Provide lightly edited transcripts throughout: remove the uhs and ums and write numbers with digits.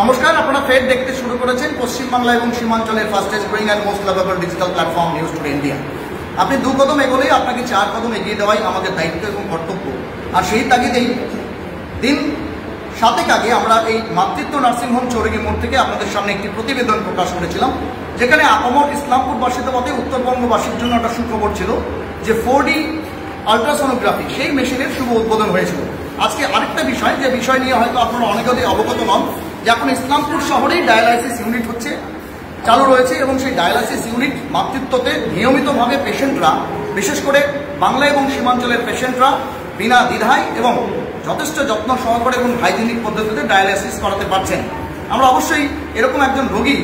নমস্কার, আপনারা ফের দেখতে শুরু করেছেন পশ্চিমবাংলা এবং সীমাঞ্চলের fastest growing and most lovable digital platform News Today India. আপনি 2 কদম এগোলেই আপনাকে 4 কদম এগিয়ে দেওয়াই আমাদের দায়িত্ব এবং কর্তব্য। আর সেই তাগিদেই দিন 7 আগে আমরা এই মাতৃত্ব নার্সিংহোম চৌরঙ্গি মোড় থেকে আপনাদের সামনে একটি প্রতিবেদন প্রকাশ করেছিলাম, যেখানে আপামর ইসলামপুরবাসীতে মতে উত্তরবঙ্গবাসীর জন্য একটা সুখবর ছিল যে 4D আলট্রাসোনোগ্রাফি সেই মেশিনের শুভ উদ্বোধন হয়েছিল। আজকে আরেকটা বিষয়, যে বিষয় নিয়ে হয়তো আপনারা অনেকেই অবগত নন, যে এখন ইসলামপুর শহরেই ডায়ালাইসিস ইউনিট চালু রয়েছে এবং সেই ডায়ালাইসিস ইউনিট মাতৃত্বতে নিয়মিতভাবে পেশেন্টরা, বিশেষ করে বাংলা এবং সীমাঞ্চলের পেশেন্টরা বিনা দ্বিধায় এবং যথেষ্ট যত্ন সহকারে এবং হাইজিনিক পদ্ধতিতে ডায়ালাইসিস করাতে পারছেন। আমরা অবশ্যই এরকম একজন রোগী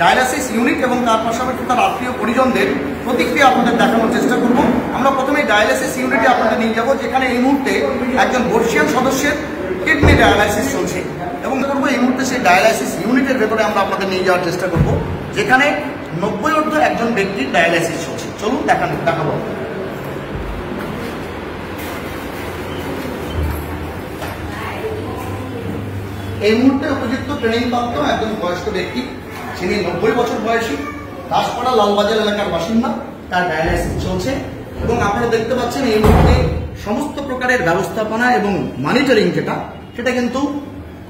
ডায়ালাইসিস ইউনিট এবং তার পাশাপাশি তার আত্মীয় পরিজনদের প্রতিক্রিয়া আপনাদের দেখানোর চেষ্টা করব। আমরা প্রথমে ডায়ালাইসিস ইউনিটে আপনাদের নিয়ে যাব, যেখানে এই মুহূর্তে একজন বর্ষিয়ান সদস্যের কিডনি ডায়ালাইসিস চলছে এবং করবো এই মুহূর্তে সেই ডায়ালাইসিস ইউনিটের ভেতরে আমরা আপনাদের নিয়ে যাওয়ার চেষ্টা করব, যেখানে 90 ঊর্ধ্ব একজন ব্যক্তির ডায়ালাইসিস চলছে। চলুন দেখাবো। এই মুহূর্তে উপযুক্ত ট্রেনিং প্রাপ্ত একজন বয়স্ক ব্যক্তি, যিনি 90 বছর বয়সী, দাসপাড়া লালবাজার এলাকার বাসিন্দা, তার ডায়ালাইসিস চলছে এবং আপনারা দেখতে পাচ্ছেন এই মুহূর্তে সমস্ত প্রকারের ব্যবস্থাপনা এবং মনিটরিং সেটা কিন্তু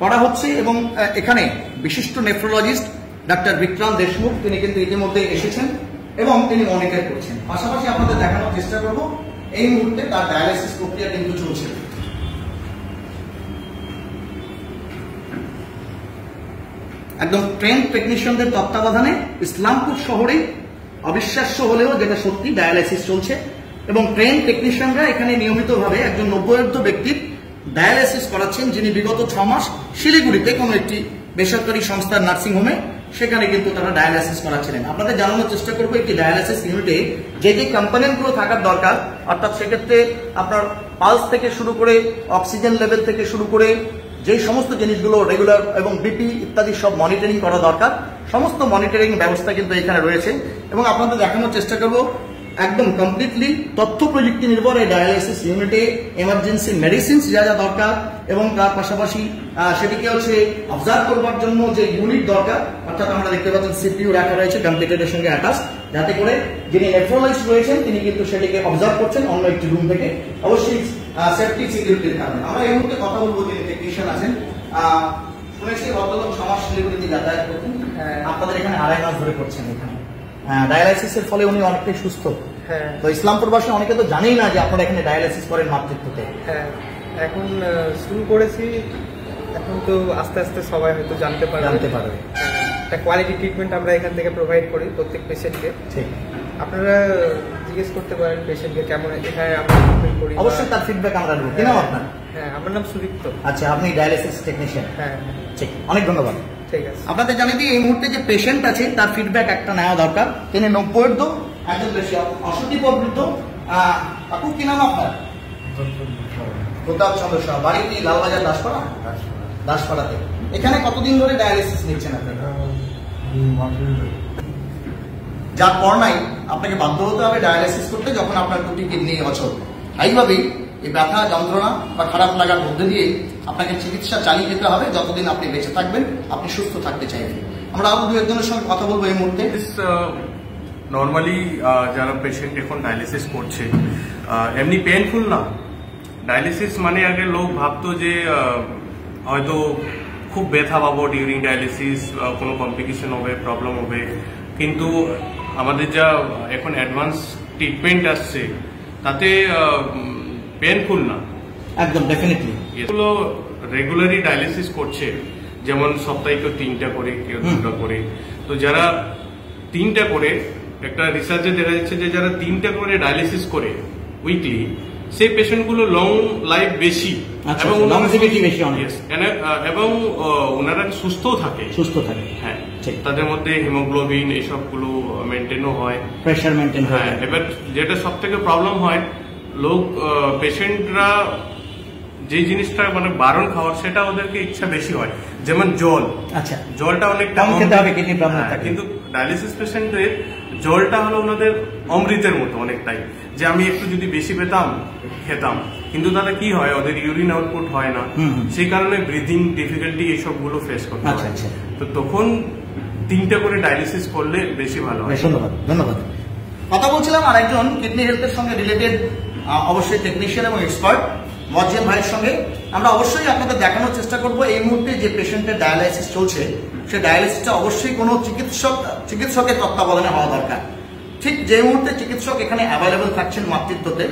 করা হচ্ছে এবং এখানে বিশিষ্ট নেফ্রোলজিস্ট ডাক্তার বিক্রান্ত দেশমুখ তিনি কিন্তু ইতিমধ্যে এসেছেন এবং তিনি মনিটর করছেন। পাশাপাশি আপনাদের দেখানোর চেষ্টা করব এই মুহূর্তে তার ডায়ালাইসিস প্রক্রিয়া কিন্তু চলছে। একদম ট্রেন টেকনিশিয়ানদের তত্ত্বাবধানে ইসলামপুর শহরে অবিশ্বাস্য হলেও যেটা সত্যি ডায়ালাইসিস চলছে এবং ট্রেন টেকনিশিয়ানরা এখানে নিয়মিতভাবে একজন 90 ঊর্ধ্ব ব্যক্তির ডায়ালাইসিস করাচ্ছেন, যিনি বিগত 6 মাস শিলিগুড়িতে কোনো একটি বেসরকারি সংস্থার নার্সিংহোমে সেখানে কিন্তু তারা ডায়ালাইসিস করাচ্ছিলেন। আপনাদের জানানোর চেষ্টা করবো একটি ডায়ালাইসিস ইউনিটে যে কম্পোনেন্টগুলো থাকার দরকার, অর্থাৎ সেক্ষেত্রে আপনার পালস থেকে শুরু করে অক্সিজেন লেভেল থেকে শুরু করে যে সমস্ত জিনিসগুলো রেগুলার এবং বিপি ইত্যাদি সব মনিটরিং করা দরকার, সমস্ত মনিটরিং ব্যবস্থা কিন্তু এখানে রয়েছে এবং আপনাদের দেখানোর চেষ্টা করব একদম কমপ্লিটলি তথ্য প্রযুক্তি নির্ভর এই ডায়ালাইসিস ইউনিটে এমার্জেন্সি মেডিসিনস যা দরকার এবং তার পাশাপাশি সেটিকে অবজার্ভ করবার জন্য যে ইউনিট দরকার, অর্থাৎ আমরা দেখতে পাচ্ছেন সিপিইউ রাখা রয়েছে কম্পিউটারের সঙ্গে অ্যাটাচ, যাতে করে যিনি নেফ্রোলজিস্ট রয়েছেন তিনি কিন্তু সেটিকে অবজার্ভ করছেন অন্য একটি রুম থেকে, অবশ্যই সেফটি সিকিউরিটির কারণে। আমরা এই মুহূর্তে কথা বলবো, যিনি টেকনিশিয়ান আছেন। শুনেছি ভদ্রলোক সমাজ শিলিগুড়িতে যাতায়াত করতেন, আপনাদের এখানে 2.5 মাস ধরে করছেন এখানে ডায়ালাইসিসের ফলে উনি অনেকটাই সুস্থ। তো ইসলামপুরবাসী অনেকে তো জানেই না যে আপনারা এখানে ডায়ালাইসিস করেন মাতৃত্বতে। হ্যাঁ, এখন শুরু করেছি, এখন তো আস্তে আস্তে সবাই হয়তো জানতে পারবে। একটা কোয়ালিটি ট্রিটমেন্ট আমরা এখান থেকে প্রোভাইড করি প্রত্যেক পেশেন্টকে। ঠিক, আপনারা জিজ্ঞেস করতে পারেন পেশেন্টকে কেমন এখানে আমরা ট্রিটমেন্ট করি, অবশ্যই তার ফিডব্যাক আমরা নেব। কি নাম আপনার? হ্যাঁ, আমার নাম সুদীপ্ত। আচ্ছা, আপনি ডায়ালাইসিস টেকনিশিয়ান? হ্যাঁ, ঠিক, অনেক ধন্যবাদ। ঠিক আছে, আপনাদের জানিয়ে দিই এই মুহূর্তে যে পেশেন্ট আছে তার ফিডব্যাক একটা নেওয়া দরকার। তিনি 90 ঊর্ধ্ব, একজন বেশি অসতি প্রবৃদ্ধ। আপু, কি নাম আপনার? প্রতাপ চন্দ্র সাহা। বাড়ি কি লালবাজার দাসপাড়াতে? এখানে কতদিন ধরে ডায়ালিসিস নিচ্ছেন আপনারা? যার পর নাই আপনাকে বাধ্য হতে হবে ডায়ালিসিস করতে যখন আপনার 2টি কিডনি অচল। এইভাবেই এই ব্যথা যন্ত্রণা বা খারাপ লাগার মধ্যে দিয়ে আপনাকে চিকিৎসা চালিয়ে যেতে হবে যতদিন আপনি বেঁচে থাকবেন, আপনি সুস্থ থাকতে চাইবেন। আমরা আরো 2-1 সঙ্গে কথা বলবো এই মুহূর্তে। নর্মালি যারা পেশেন্ট এখন ডায়ালিসিস করছে এমনি পেনফুল না। ডায়ালিসিস মানে আগে লোক ভাবতো যে হয়তো খুব ব্যথা পাবো ডিউরিং ডায়ালিসিস, কোনো কমপ্লিকেশন হবে, প্রবলেম হবে, কিন্তু আমাদের যা এখন অ্যাডভান্স ট্রিটমেন্ট আসছে তাতে পেনফুল না, একদম ডেফিনেটলি। এগুলো রেগুলারই ডায়ালিসিস করছে, যেমন সপ্তাহে কেউ 3টা করে, কেউ 2টা করে। তো যারা 3টা করে, একটা রিসার্চে দেখা যাচ্ছে যে যারা 3টা করে ডায়ালিসিস করে উইকলি, সেই পেশেন্টগুলো লং লাইফ বেশি এবং ওনারা সুস্থও থাকে। হ্যাঁ, তাদের মধ্যে হিমোগ্লোবিন এইসবগুলো মেনটেনও হয়, প্রেশার মেনটেন হয়। এবার যেটা সব থেকে প্রবলেম হয়, পেশেন্টরা যে জিনিসটা মানে বারণ খাওয়ার, সেটা ওদেরকে ইচ্ছা বেশি হয়, যেমন জল। আচ্ছা, জলটা অনেক কম খেতে হবে, কিন্তু ডায়ালিসিস পেশেন্টের জলটা হলো ওনাদের অমৃতের মতো অনেকটাই, যে আমি একটু যদি বেশি পেতাম খেতাম, কিন্তু তাহলে কি হয়, ওদের ইউরিন আউটপুট হয় না, সেই কারণে ব্রিদিং ডিফিকাল্টি এইসবগুলো ফেস করতে হয়। তো তখন 3টে করে ডায়ালিসিস করলে বেশি ভালো হয়। ধন্যবাদ। কথা বলছিলাম আরেকজন কিডনি হেলথের সঙ্গে রিলেটেড অবশ্যই টেকনিশিয়ান এবং এক্সপার্ট মজ্জেম ভাইয়ের সঙ্গে। আমরা অবশ্যই আপনাদের দেখানোর চেষ্টা করব এই মুহূর্তে যে পেশেন্টের ডায়ালাইসিস চলছে, সেই ডায়ালাইসিসটা অবশ্যই কোনো চিকিৎসকের তত্ত্বাবধানে হওয়া দরকার। ঠিক যে মুহূর্তে চিকিৎসক এখানে অ্যাভেলেবল থাকছেন মাতৃত্বতে,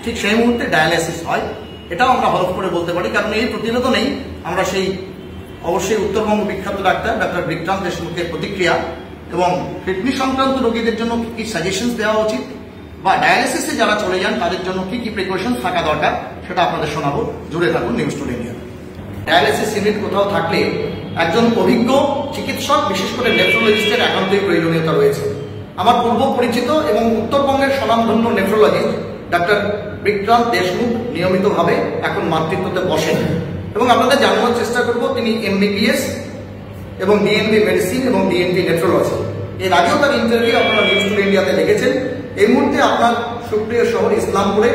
ঠিক সেই মুহূর্তে ডায়ালাইসিস হয়, এটাও আমরা হলফ করে বলতে পারি। কারণ এই প্রতিবেদনেই আমরা সেই অবশ্যই উত্তরবঙ্গ বিখ্যাত ডাক্তার বিক্রান্ত দেশমুখের প্রতিক্রিয়া এবং কিডনি সংক্রান্ত রোগীদের জন্য কি কি সাজেশনস দেওয়া উচিত বা ডায়ালিসিসে যারা চলে যান তাদের জন্য কি কি প্রিকশন থাকা দরকার সেটা আপনাদের শোনাবো। জুড়ে থাকুন news Today India. Dialysis unit কোথাও থাকলে একজন অভিজ্ঞ চিকিৎসক, বিশেষ করে নেফ্রোলজিস্টের একান্তই প্রয়োজনীয়তা রয়েছে। আমার পূর্ব পরিচিত এবং উত্তরবঙ্গের স্বনামধন্য নেফ্রোলজিস্ট ডাক্তার বিক্রান্ত দেশমুখ নিয়মিতভাবে এখন মাতৃত্বতে বসেন এবং আপনাদের জানানোর চেষ্টা করব তিনি MBBS এবং DNB মেডিসিন এবং DNB নেফ্রোলজি। এর আগেও তার ইন্টারভিউ আপনারা নিউজ টুডে ইন্ডিয়াতে দেখেছেন। এই মুহূর্তে আপনার সুপ্রিয় শহর ইসলামপুরে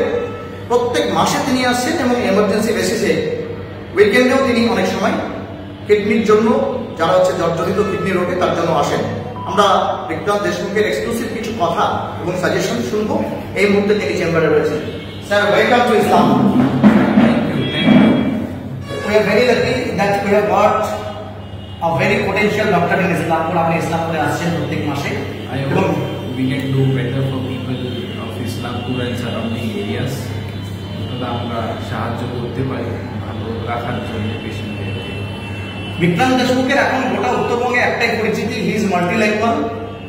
প্রত্যেক মাসে তিনি আসছেন এবং এমার্জেন্সি বেসিসে উইকেন্ডেও তিনি অনেক সময় কিডনির জন্য, যারা হচ্ছে জর্জরিত কিডনি রোগে তার জন্য আসেন। আমরা বিক্রান্ত দেশমুখের এক্সক্লুসিভ কিছু কথা এবং সাজেশন শুনবো। এই মুহূর্তে তিনি চেম্বারে রয়েছেন। Sir, welcome to Islam. We are very lucky that we have got a very potential doctor in Islampur. আপনি ইসলামপুরে আসছেন প্রত্যেক মাসে। I hope we can do better for people of Islampur and surrounding areas. আমরা সাহায্য করতে পারি ভালো রাখার জন্য পেশেন্টদেরকে। বিক্রান্ত দেশমুখের এখন গোটা উত্তরবঙ্গে একটাই পরিচিতি, he is multilingual,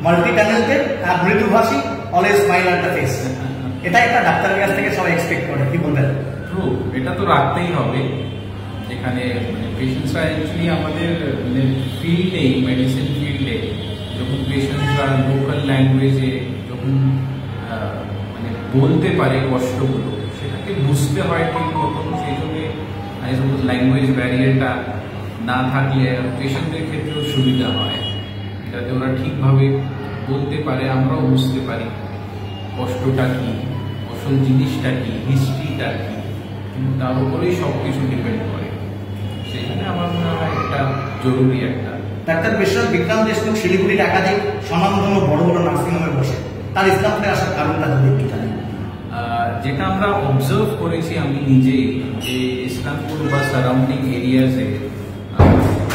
multi talented আর মৃদুভাষী, always smile on the face. এটা একটা ডাক্তারের কাছ থেকে সবাই এক্সপেক্ট করে, কি বলবেন? ট্রু, এটা তো রাখতেই হবে। যেখানে পেশেন্টসরা অ্যাকচুয়ালি আমাদের ফিল্ডে, মেডিসিন ফিল্ডে যখন পেশেন্টসরা লোকাল ল্যাঙ্গুয়েজে যখন মানে বলতে পারে কষ্টগুলো, সেটাকে বুঝতে হয় ঠিক মতন। সেই জন্য আই সাপোজ ল্যাঙ্গুয়েজ ব্যারিয়ারটা না থাকলে পেশেন্টদের ক্ষেত্রেও সুবিধা হয়, যাতে ওরা ঠিকভাবে বলতে পারে, আমরাও বুঝতে পারি কষ্টটা কি, আসল জিনিসটা কি, হিস্ট্রিটা কি। কিন্তু তার উপরেই সব কিছু ডিপেন্ড করে। সেখানে আমার মনে হয় এটা জরুরি একটা। ডাক্তার বিক্রান্ত দেশমুখ শিলিগুড়ির একাধিক স্বনামধন্য বড় বড় নার্সিংহোমে বসে, তার ইসলামপুরে আসার কারণটা যদি একটু জানেন। যেটা আমরা অবজার্ভ করেছি আমি নিজেই, যে ইসলামপুর বা সারাউন্ডিং এরিয়াসে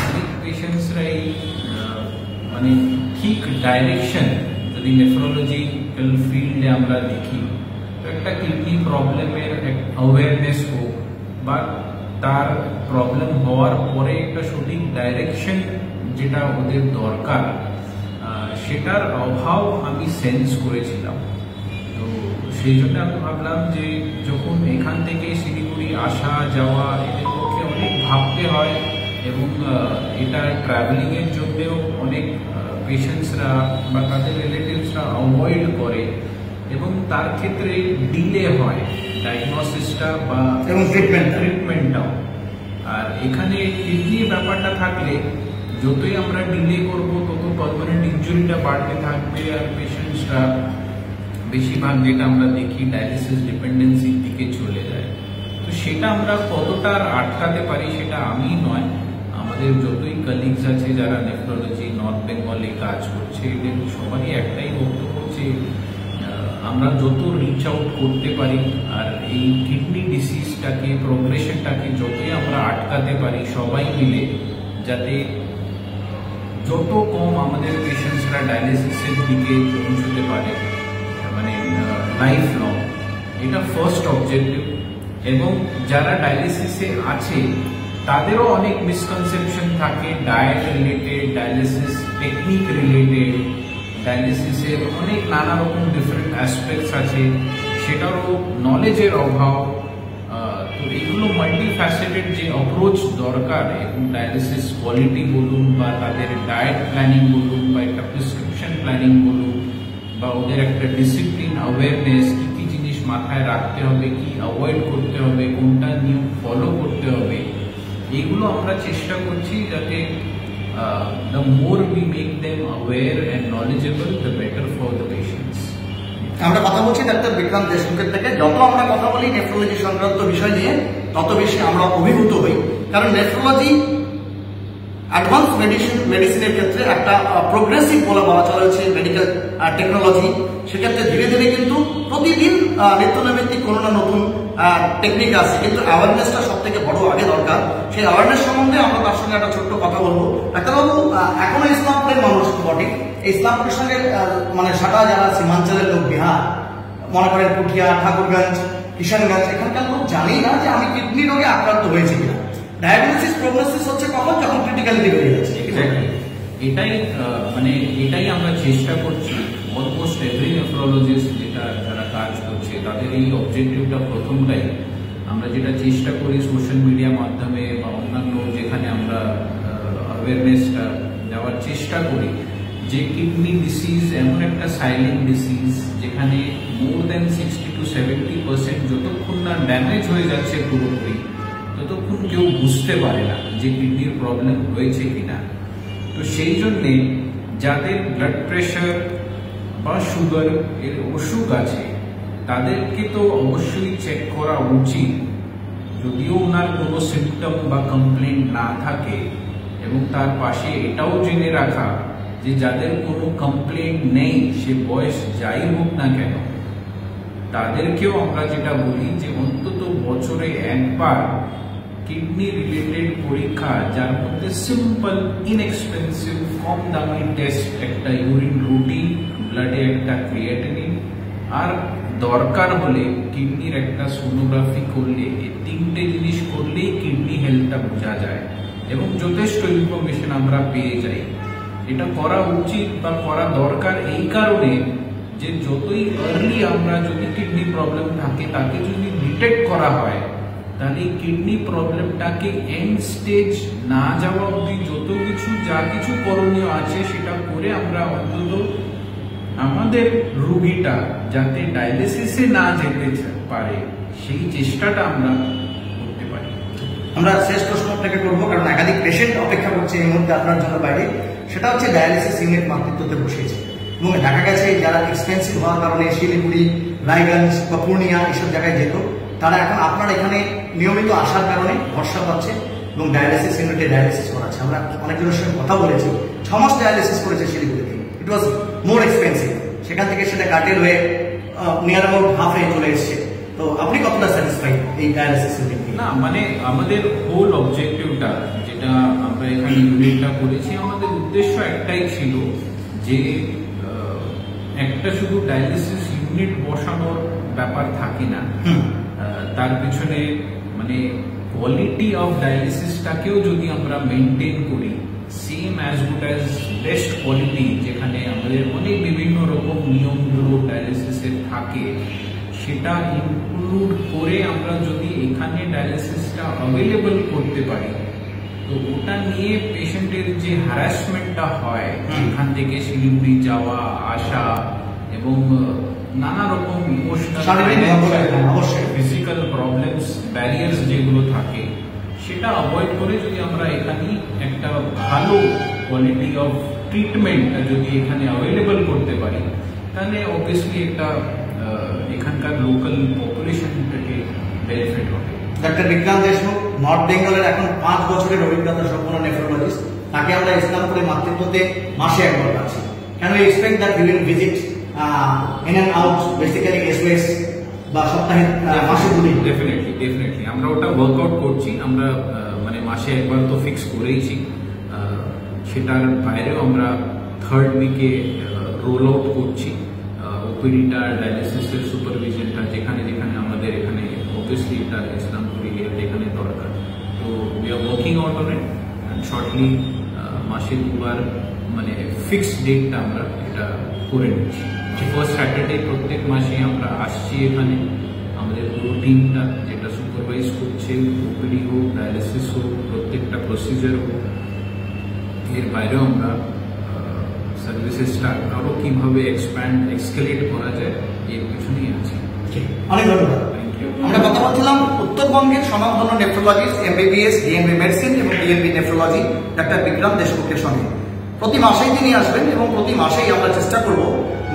অনেক পেশেন্টসরাই মানে ঠিক ডাইরেকশন, যদি নেফ্রোলজিক্যাল ফিল্ডে আমরা দেখি তো একটা কিডনি প্রবলেমের অ্যাওয়ারনেস হোক বা তার প্রবলেম হওয়ার পরে একটা সঠিক ডাইরেকশন যেটা ওদের দরকার, সেটার অভাব আমি সেন্স করেছিলাম। তো সেই জন্য আমি ভাবলাম যে যখন এখান থেকে শিলিগুড়ি আসা যাওয়া এদের পক্ষে অনেক ভাবতে হয় এবং এটা ট্রাভেলিংয়ের জন্যেও অনেক পেশেন্টসরা বা তাদের রিলেটিভসরা অ্যাভয়েড করে এবং তার ক্ষেত্রে ডিলে হয় ডায়াগনোসিসটা বা ট্রিটমেন্টটাও। আর এখানে কিডনির ব্যাপারটা থাকলে যতই আমরা ডিলে করবো তত পার্মানেন্ট ইনজুরিটা বাড়তে থাকবে আর পেশেন্টসরা বেশিরভাগ যেটা আমরা দেখি ডায়ালিসিস ডিপেন্ডেন্সির দিকে চলে যায়। তো সেটা আমরা কতটা আটকাতে পারি সেটা আমি নয়, আমাদের যতই কলিগস আছে যারা নেফ্রোলজি নর্থ বেঙ্গলে কাজ করছে এদের সবারই একটাই বক্তব্য যে আমরা যত রিচ আউট করতে পারি আর এই কিডনি ডিসিজটাকে প্রোগ্রেশনটাকে যতই আমরা আটকাতে পারি সবাই মিলে, যাতে যত কম আমাদের পেশেন্টসরা ডায়ালিসিসের দিকে পৌঁছতে পারে, মানে লাইফ লং, এটা ফার্স্ট অবজেক্টিভ। এবং যারা ডায়ালিসিসে আছে তাদেরও অনেক মিসকনসেপশন থাকে diet related, dialysis technique related, ডায়ালিসিসের অনেক নানা রকম ডিফারেন্ট অ্যাসপেক্টস আছে, সেটারও নলেজের অভাব। তো এগুলো মাল্টিফ্যাসেটেড যে অ্যাপ্রোচ দরকার এবং ডায়ালিসিস কোয়ালিটি বলুন বা তাদের ডায়েট প্ল্যানিং বলুন বা একটা প্রেসক্রিপশন প্ল্যানিং বলুন বা ওদের একটা ডিসিপ্লিন অ্যাওয়ারনেস, কি কি জিনিস মাথায় রাখতে হবে, কি অ্যাভয়েড করতে হবে, কোনটা নিয়ম ফলো করতে হবে, এগুলো আমরা চেষ্টা করছি যাতে the more we make them aware and knowledgeable, the better for the patients. আমরা কথা বলছি ডাক্তার বিক্রান্ত দেশমুখের থেকে। যত আমরা কথা বলি নেফ্রোলজি সংক্রান্ত বিষয় নিয়ে তত বেশি আমরা অভিভূত হই, কারণ নেফ্রোলজি অ্যাডভান্স মেডিসিনের ক্ষেত্রে একটা প্রোগ্রেসিভ বলা চলেছে মেডিকেল টেকনোলজি। সেক্ষেত্রে ধীরে ধীরে কিন্তু প্রতিদিন নিত্য নৈমিত্তিক কোনো না নতুন টেকনিক আছে, কিন্তু অ্যাওয়ারনেসটা সব থেকে বড় আগে দরকার। সেই অ্যাওয়ারনেস সম্বন্ধে আমরা তার সঙ্গে একটা ছোট্ট কথা বলবো। ডাক্তারবাবু, এখনো ইসলামপুরের মানুষ বটে, ইসলামপুরের সঙ্গে মানে সাটা যারা সীমাঞ্চলের লোক, বিহার মনে করেন পুঠিয়া, ঠাকুরগঞ্জ, কিষানগঞ্জ, এখানকার লোক জানেই না যে আমি কিডনি রোগে আক্রান্ত হয়েছি কিনা। ডায়াগনোসিস প্রগনোসিস হচ্ছে কখন, যখন ক্রিটিক্যালিটি বেড়ে যাচ্ছে। এটাই আমরা চেষ্টা করছি। অলমোস্ট এভরি নেফ্রোলজিস্ট যারা কাজ করছে তাদের এই অবজেক্টিভটা প্রথমটাই আমরা যেটা চেষ্টা করি সোশ্যাল মিডিয়ার মাধ্যমে বা অন্যান্য যেখানে আমরা অ্যাওয়ারনেসটা দেওয়ার চেষ্টা করি যে কিডনি ডিসিজ এমন একটা সাইলেন্ট ডিসিজ যেখানে মোর দেন 60 to 70% যতক্ষণ না ড্যামেজ হয়ে যাচ্ছে পুরোপুরি ততক্ষণ কেউ বুঝতে পারে না যে কিডনির প্রবলেম হয়েছে কিনা। তো সেই জন্যে যাদের ব্লাড প্রেশার বা সুগার এর অসুখ আছে তাদেরকে তো অবশ্যই চেক করা উচিত, যদিও ওনার কোনো সিমটম বা কমপ্লেন না থাকে, এবং তার পাশে এটাও জেনে রাখা যে যাদের কোনো কমপ্লেন নেই সে বয়স যাই হোক না কেন তাদেরকেও আমরা যেটা বলি যে অন্তত বছরে একবার কিডনি রিলেটেড পরীক্ষা, যার মধ্যে সিম্পল ইনএক্সপেন্সিভ কম দামি টেস্ট, একটা ইউরিন রুটিন, ব্লাডে একটা ক্রিয়েটিনিন, আর দরকার হলে কিডনির একটা সোনোগ্রাফি করলে, এই তিনটে জিনিস করলেই কিডনি হেলথটা বোঝা যায় এবং যথেষ্ট ইনফরমেশন আমরা পেয়ে যাই। এটা করা উচিত বা করা দরকার এই কারণে যে যতই আর্লি আমরা যদি কিডনি প্রবলেম থাকে তাকে যদি ডিটেক্ট করা হয় তাহলে কিডনি প্রবলেমটাকে এন্ড স্টেজ না যাওয়া অবধি যত কিছু যা কিছু করণীয় আছে সেটা করে আমরা অন্তত আমাদের রোগীটা যাতে ডায়ালিসিসে না যেতে পারে সেই চেষ্টাটা আমরা করতে পারি। আমরা শেষ প্রশ্ন আপনাকে করবো, কারণ একাধিক পেশেন্ট অপেক্ষা করছে এই মুহূর্তে আপনার জন্য বাইরে। সেটা হচ্ছে ডায়ালিসিস ইউনিট মাতৃত্বতে বসিয়েছে এবং দেখা গেছে যারা এক্সপেন্সিভ হওয়ার কারণে শিলিগুড়ি, রায়গঞ্জ বা পূর্ণিয়া এইসব জায়গায় যেত, তারা এখন আপনার এখানে নিয়মিত আসার কারণে ভরসা পাচ্ছে এবং ডায়ালিসিস ইউনিটে ডায়ালিসিস করাচ্ছে। আমরা অনেকজনের সঙ্গে কথা বলেছি, 6 মাস ডায়ালিসিস করেছে শিলিগুড়িতে, ইট ওয়াজ মোর এক্সপেন্সিভ। সেখান থেকে সেটা কাটেল হয়ে নিয়ার অ্যাবাউট হাফে চলে এসছে। তো আপনি কতটা স্যাটিসফাইড এই ডায়ালিসিস ইউনিট? না, মানে আমাদের হোল অবজেক্টিভটা যেটা আমরা এখানে ইউনিটটা করেছি, আমাদের উদ্দেশ্য একটাই ছিল যে একটা শুধু ডায়ালিসিস ইউনিট বসানোর ব্যাপার থাকে না, তার পিছনে মানে কোয়ালিটি অফ ডায়ালিসিসটাকেও যদি আমরা মেনটেন করি same as good as best quality, যেখানে আমাদের অনেক বিভিন্ন রকম নিয়মগুলো ডায়ালিসিসের থাকে সেটা ইনক্লুড করে আমরা যদি এখানে ডায়ালিসিসটা অ্যাভেলেবল করতে পারি তো ওটা নিয়ে পেশেন্টের যে হ্যারাসমেন্টটা হয় এখান থেকে শিলিগুড়ি যাওয়া আসা এবং নানা রকম ইমোশনাল ফিজিক্যাল প্রবলেমস ব্যারিয়ার্স যেগুলো থাকে সেটা অ্যাভয়েড করে যদি আমরা এখানে একটা ভালো কোয়ালিটি অফ ট্রিটমেন্ট যদি এখানে অ্যাভেলেবল করতে পারি তাহলে অবভিয়াসলি একটা এখানকার লোকাল পপুলেশন থেকে বেনিফিট হবে। ডাক্তার বিক্রান্ত দেশমুখ নর্থ বেঙ্গলের এখন 5 বছরের অভিজ্ঞতা সম্পন্ন নেফ্রোলজিস্ট, তাকে আমরা ইসলামপুরে মাতৃত্বতে মাসে একবার পাচ্ছি। Can we expect that we will visit in and out basically SOS বা সপ্তাহে মাসে 2 দিন? ডেফিনেটলি আমরা ওটা ওয়ার্কআউট করছি। আমরা মানে মাসে একবার তো ফিক্স করেইছি, সেটার বাইরেও আমরা 3rd উইকে রোল আউট করছি। ওপিডিটা, ডায়ালিসিসের সুপারভিশনটা যেখানে যেখানে আমাদের এখানে অবভিয়াসলি এটা ইসলামপুর এরিয়াতে এখানে দরকার, তো we are working out on it and shortly মাসে 2 বার মানে ফিক্সড ডেটটা আমরা এটা করে নিচ্ছি। ফার্স্ট স্যাটারডে প্রত্যেক মাসে আমরা আসছি এখানে, আমাদের পুরো টিমটা যেটা সুপারভাইজ করছে, ওপিডি হোক, ডায়ালিসিস হোক, প্রত্যেকটা প্রসিজার হোক, এর বাইরেও আমরা সার্ভিসেসটা আরো কিভাবে এক্সকেলেট করা যায় এর পিছনেই আছে। অনেক ধন্যবাদ। আমরা কথা বলছিলাম উত্তরবঙ্গের স্বনামধন্য নেফ্রোলজিস্ট, এমবিবিএস, ডিএনবি মেডিসিন এবং ডিএনবি নেফ্রোলজি ডাক্তার বিক্রান্ত দেশমুখের সঙ্গে। প্রতি মাসেই তিনি আসবেন এবং প্রতি মাসেই আমরা চেষ্টা করব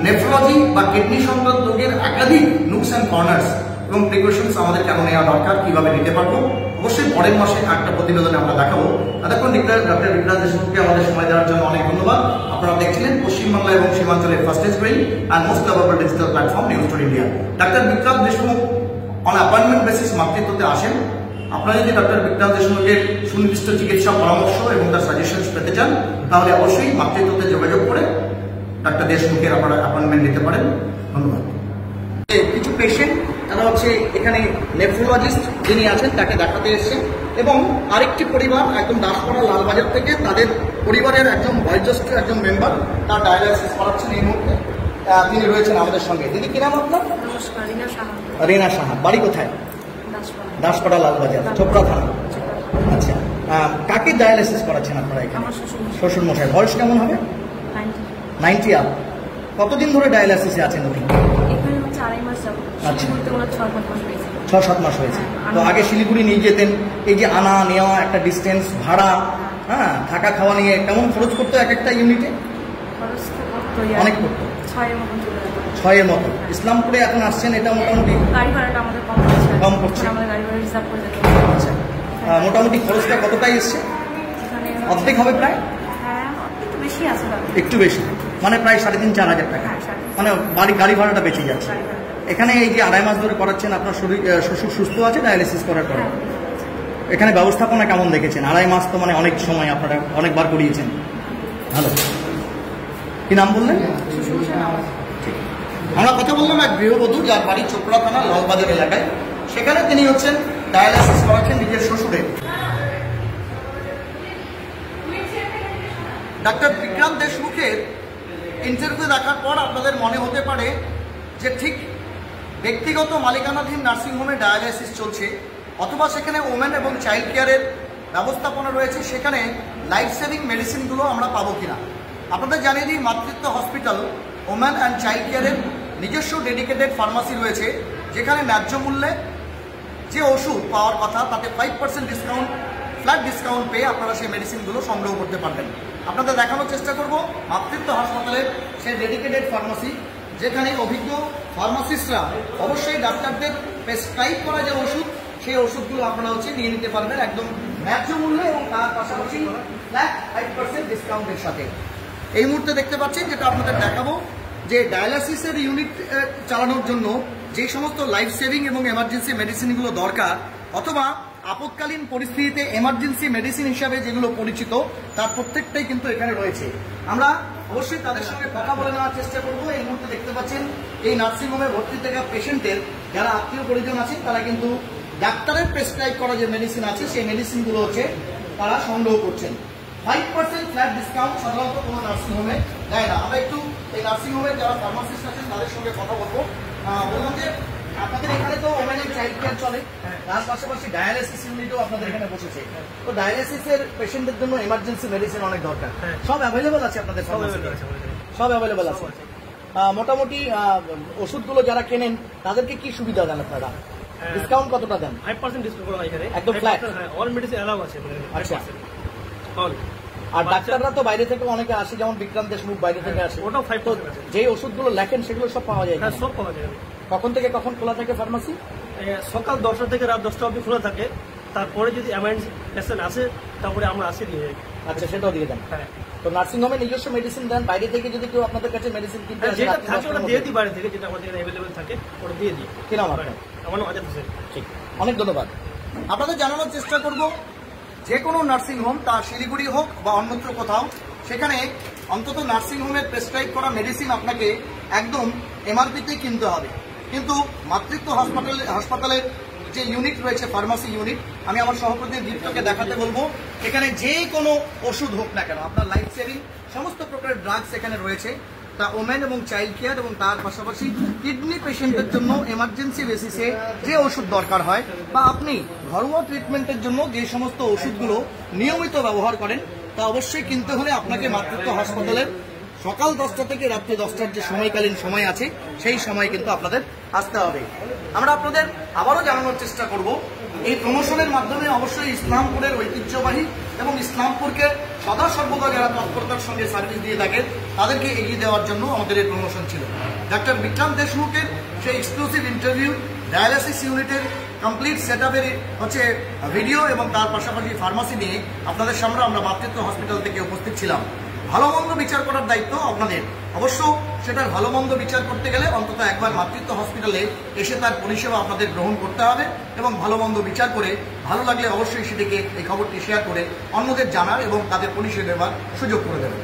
নেফ্রোলজি বা কিডনি সংক্রান্ত রোগের একাধিক নুকস অ্যান্ড কর্নার্স এবং প্রিকশনস আমাদের কেন নেওয়া দরকার, কিভাবে নিতে পারবো, অবশ্যই পরের মাসে একটা প্রতিবেদনে আমরা দেখাবো। এতক্ষণ ডক্টর বিপ্লব দেশমুখকে আমাদের সময় দেওয়ার জন্য অনেক ধন্যবাদ। আপনারা দেখছিলেন পশ্চিমবাংলা এবং সীমাঞ্চলের fastest growing and most lovable digital platform News Today India. Doctor Biplab Deshmukh on appointment basis মাতৃত্বতে আসেন। আপনারা যদি ডক্টর বিপ্লব দেশমুখের সুনির্দিষ্ট চিকিৎসা পরামর্শ এবং তার সাজেশনস পেতে চান তাহলে অবশ্যই মাতৃত্বতে যোগাযোগ করে ডক্টর দেশমুখের আপনারা অ্যাপয়েন্টমেন্ট নিতে পারেন। ধন্যবাদ। কিছু পেশেন্ট তারা হচ্ছে এখানে নেফ্রোলজিস্ট যিনি আছেন তাকে দেখাতে এসেছেন এবং আরেকটি পরিবার একদম দাসপাড়া লালবাজার থেকে তাদের পরিবারের একজন বয়োজ্যেষ্ঠ একজন মেম্বার তার ডায়ালাইসিস করাচ্ছেন এই মুহূর্তে। তিনি রয়েছেন আমাদের সঙ্গে। দিদি কি নাম আপনার? নমস্কার, রিনা সাহা। বাড়ি কোথায়? দাসপাড়া লালবাজার, চোপড়া থানা। আচ্ছা, কাকে ডায়ালাইসিস করাচ্ছেন আপনারা এখানে? শ্বশুর মশাই। বয়স কেমন হবে? 90 আপ। কতদিন ধরে ডায়ালাইসিসে আছেন উনি? আচ্ছা, 6-7 মাস হয়েছে। তো আগে শিলিগুড়ি নিয়ে যেতেন, এই যে আনা নেওয়া একটা ডিস্টেন্স, ভাড়া, হ্যাঁ, থাকা খাওয়া নিয়ে কেমন খরচ করতো এক একটা ইউনিটে? অনেক করতো। 6-এর মতো। ইসলামপুরে এখন আসছেন, এটা মোটামুটি কম করছে। আচ্ছা, মোটামুটি খরচটা কতটাই এসছে? অর্ধেক হবে প্রায়? একটু বেশি, মানে প্রায় 3,500-4 হাজার টাকা। মানে গাড়ি ভাড়াটা বেঁচে যাচ্ছে। এখানে এই যে 2.5 মাস ধরে করাচ্ছেন, আপনার শ্বশুর সুস্থ আছে ডায়ালিসিস করার পরে? এখানে ব্যবস্থাপনা কেমন দেখেছেন? 2.5 মাস তো মানে অনেক সময়, আপনারা অনেকবার করিয়েছেন। ভালো। কি নাম বললেন? আমরা কথা বললাম এক গৃহবধূ যার বাড়ি চোপড়া থানা লালবাজার এলাকায়। সেখানে তিনি হচ্ছেন ডায়ালাইসিস করাচ্ছেন নিজের শ্বশুরের। ডাক্তার বিক্রম দেশমুখের ইন্টারভিউ দেখার পর আপনাদের মনে হতে পারে যে ঠিক ব্যক্তিগত মালিকানাধীন নার্সিংহোমে ডায়ালাইসিস চলছে, অথবা সেখানে ওমেন এবং চাইল্ড কেয়ারের ব্যবস্থাপনা রয়েছে, সেখানে লাইফ সেভিং মেডিসিনগুলো আমরা পাবো কিনা। আপনাদের জানিয়ে দিই, মাতৃত্ব হসপিটাল ওমেন অ্যান্ড চাইল্ড কেয়ারের নিজস্ব ডেডিকেটেড ফার্মাসি রয়েছে, যেখানে ন্যায্য মূল্যে যে ওষুধ পাওয়ার কথা তাতে 5% ডিসকাউন্ট, ফ্ল্যাট ডিসকাউন্ট পেয়ে আপনারা সেই মেডিসিনগুলো সংগ্রহ করতে পারবেন। আপনাদের দেখানোর চেষ্টা করব মাতৃত্ব হাসপাতালের সেই ডেডিকেটেড ফার্মাসি, যেখানে অভিজ্ঞ ফার্মাসিস্টরা অবশ্যই ডাক্তারদের প্রেসক্রাইব করা যে ওষুধ, সেই ওষুধগুলো আপনারা হচ্ছে নিয়ে নিতে পারবেন একদম ন্যায্য মূল্যে এবং তার পাশাপাশি ফ্ল্যাট 5% ডিসকাউন্টের সাথে। এই মুহূর্তে দেখতে পাচ্ছেন, যেটা আপনাদের দেখাবো, যে ডায়ালাইসিসের ইউনিট চালানোর জন্য যে সমস্ত লাইফ সেভিং এবং এমার্জেন্সি মেডিসিনগুলো দরকার, অথবা আপৎকালীন পরিস্থিতিতে এমার্জেন্সি মেডিসিন হিসাবে যেগুলো পরিচিত, তার প্রত্যেকটাই কিন্তু এখানে রয়েছে। আমরা অবশ্যই তাদের সঙ্গে কথা বলে নেওয়ার চেষ্টা করবো। এই মুহূর্তে দেখতে পাচ্ছেন এই নার্সিংহোমে ভর্তি থাকা পেশেন্টের যারা আত্মীয় পরিজন আছেন, তারা কিন্তু ডাক্তারের প্রেসক্রাইব করা যে মেডিসিন আছে সেই মেডিসিনগুলো হচ্ছে তারা সংগ্রহ করছেন। 5% ফ্ল্যাট ডিসকাউন্ট সাধারণত কোনো নার্সিংহোমে দেয় না। আমরা একটু এই নার্সিংহোমের যারা ফার্মাসিস্ট আছেন তাদের সঙ্গে কথা বলবো। বললাম যে আপনাদের এখানে তো ওমেন এন্ড চাইল্ড কেয়ার চলে, তার পাশাপাশি ডায়ালাইসিস ইউনিটও আপনাদের এখানে বসেছে। তো ডায়ালাইসিসের পেশেন্টদের জন্য এমার্জেন্সি মেডিসিন অনেক দরকার, সব অ্যাভেলেবল আছে আপনাদের? সব অ্যাভেলেবল আছে। মোটামুটি ওষুধগুলো যারা কেনেন তাদেরকে কি সুবিধা দেন আপনারা? ডিসকাউন্ট কতটা দেন? 5% ডিসকাউন্ট করা হয় এখানে, একদম ফ্ল্যাট। অল মেডিসিন অ্যালাউ আছে। আচ্ছা, আর ডাক্তাররা তো বাইরে থেকে অনেকে আসে, যেমন বিক্রম দেশমুখ বাইরে থেকে আসে, ওটাও 5% আছে। যে ওষুধগুলো লেখেন সেগুলো সব পাওয়া যায়? হ্যাঁ, সব পাওয়া যায়। কখন থেকে কখন খোলা থাকে ফার্মাসি? সকাল 10টা থেকে রাত 10টা অবধি খোলা থাকে। তারপরে যদি এমার্জেন্সি পেশেন্ট আসে তারপরে আমরা আসে দিয়ে যাই। আচ্ছা, সেটাও দিয়ে দেন। হ্যাঁ। তো নার্সিংহোমে নিজস্ব মেডিসিন দেন, বাইরে থেকে যদি কেউ আপনাদের কাছে মেডিসিন কিনতে আসে যেটা থাকে ওটা দিয়ে দিই, বাইরে থেকে যেটা আমাদের এখানে অ্যাভেলেবল থাকে ওটা দিয়ে দিই। কি নাম আপনার? আমার নাম অজয় হোসেন। ঠিক, অনেক ধন্যবাদ। আপনাদের জানানোর চেষ্টা করব, যে কোনো নার্সিংহোম, তা শিলিগুড়ি হোক বা অন্যত্র কোথাও, সেখানে অন্তত নার্সিংহোমের প্রেসক্রাইব করা মেডিসিন আপনাকে একদম এমআরপিতেই কিনতে হবে। কিন্তু মাতৃত্ব হাসপাতালের যে ইউনিট রয়েছে, ফার্মাসি ইউনিট, আমি আমার সহকর্মী দীপ্তকে দেখাতে বলবো, এখানে যে কোনো ওষুধ হোক না কেন, আপনার লাইফ সেভিং সমস্ত প্রকারের ড্রাগস এখানে রয়েছে, তা ওমেন এবং চাইল্ড কেয়ার এবং তার পাশাপাশি কিডনি পেশেন্টের জন্য এমার্জেন্সি বেসিসে যে ওষুধ দরকার হয়, বা আপনি ঘরোয়া ট্রিটমেন্টের জন্য যে সমস্ত ওষুধগুলো নিয়মিত ব্যবহার করেন, তা অবশ্যই কিনতে হলে আপনাকে মাতৃত্ব হাসপাতালের সকাল 10টা থেকে রাত্রি 10টার যে সময়কালীন সময় আছে, সেই সময় কিন্তু আপনাদের আসতে হবে। আমরা আপনাদের আবারও জানানোর চেষ্টা করব, এই প্রমোশনের মাধ্যমে অবশ্যই ইসলামপুরের ঐতিহ্যবাহী এবং ইসলামপুরকে সদা সর্বদা যারা তৎপরতার সঙ্গে সার্ভিস দিয়ে থাকেন তাদেরকে এগিয়ে দেওয়ার জন্য আমাদের এই প্রমোশন ছিল। ডাক্তার বিক্রম দেশমুখের সেই এক্সক্লুসিভ ইন্টারভিউ, ডায়ালাইসিস ইউনিটের কমপ্লিট সেট আপের হচ্ছে ভিডিও এবং তার পাশাপাশি ফার্মাসি নিয়ে আপনাদের সামনে আমরা মাতৃত্ব হসপিটাল থেকে উপস্থিত ছিলাম। ভালো মন্দ বিচার করার দায়িত্ব আপনাদের। অবশ্য সেটার ভালো মন্দ বিচার করতে গেলে অন্তত একবার মাতৃত্ব হসপিটালে এসে তার পরিষেবা আপনাদের গ্রহণ করতে হবে এবং ভালো মন্দ বিচার করে ভালো লাগলে অবশ্যই সেটিকে এই খবরটি শেয়ার করে অন্যদের জানার এবং তাদের পরিষেবা দেওয়ার সুযোগ করে দেবেন।